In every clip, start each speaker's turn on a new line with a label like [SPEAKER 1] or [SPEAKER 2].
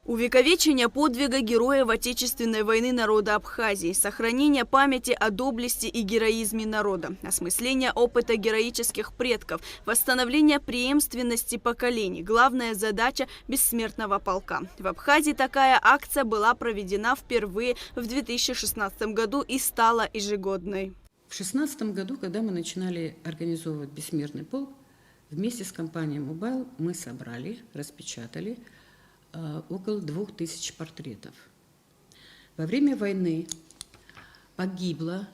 [SPEAKER 1] Увековечение подвига героев Отечественной войны народа Абхазии, сохранение памяти о доблести и героизме народа, осмысление опыта героических предков, восстановление преемственности поколений – главная задача бессмертного полка. В Абхазии такая акция была проведена впервые в 2016 году и стала ежегодной.
[SPEAKER 2] В 2016 году, когда мы начинали организовывать бессмертный полк, вместе с компанией «Мобайл» мы собрали, распечатали около 2000 портретов. Во время войны погибло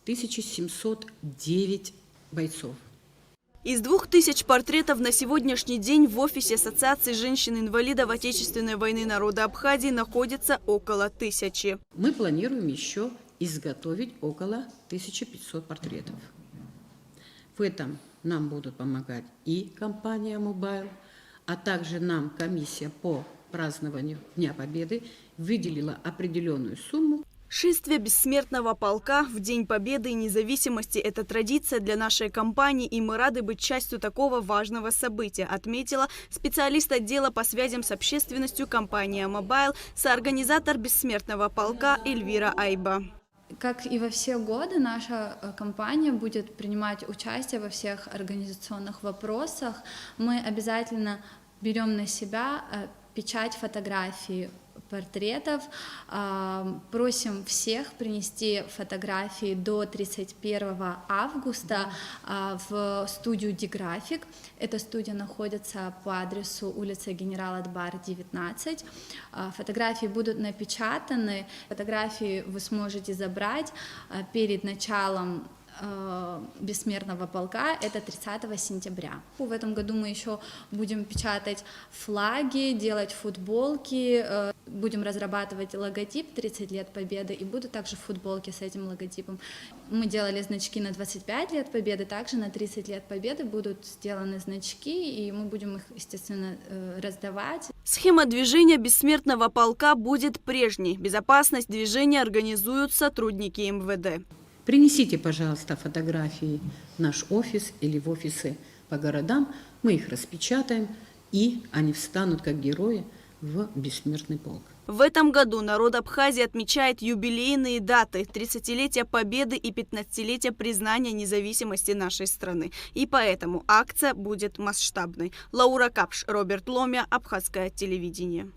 [SPEAKER 2] 1709 бойцов.
[SPEAKER 1] Из 2000 портретов на сегодняшний день в офисе Ассоциации женщин-инвалидов Отечественной войны народа Абхазии находится около 1000.
[SPEAKER 2] Мы планируем еще изготовить около 1500 портретов. В этом нам будут помогать и компания «Мобайл», а также нам комиссия по празднованию Дня Победы выделила определенную сумму.
[SPEAKER 1] Шествие бессмертного полка в День Победы и независимости – это традиция для нашей компании, и мы рады быть частью такого важного события, отметила специалист отдела по связям с общественностью компании «Мобайл», соорганизатор бессмертного полка Эльвира Айба.
[SPEAKER 3] Как и во все годы, наша компания будет принимать участие во всех организационных вопросах. Мы обязательно берем на себя печать фотографий портретов. Просим всех принести фотографии до 31 августа в студию «Диграфик». Эта студия находится по адресу улица Генерала Дбар, 19. Фотографии будут напечатаны. Фотографии вы сможете забрать перед началом бессмертного полка, это 30 сентября. В этом году мы еще будем печатать флаги, делать футболки, будем разрабатывать логотип 30 лет Победы, и будут также футболки с этим логотипом. Мы делали значки на 25 лет Победы, также на 30 лет Победы будут сделаны значки, и мы будем их, естественно, раздавать.
[SPEAKER 1] Схема движения бессмертного полка будет прежней. Безопасность движения организуют сотрудники МВД.
[SPEAKER 2] Принесите, пожалуйста, фотографии в наш офис или в офисы по городам. Мы их распечатаем, и они встанут как герои в бессмертный полк.
[SPEAKER 1] В этом году народ Абхазии отмечает юбилейные даты – 30-летия Победы и 15-летия признания независимости нашей страны. И поэтому акция будет масштабной. Лаура Капш, Роберт Ломя, Абхазское телевидение.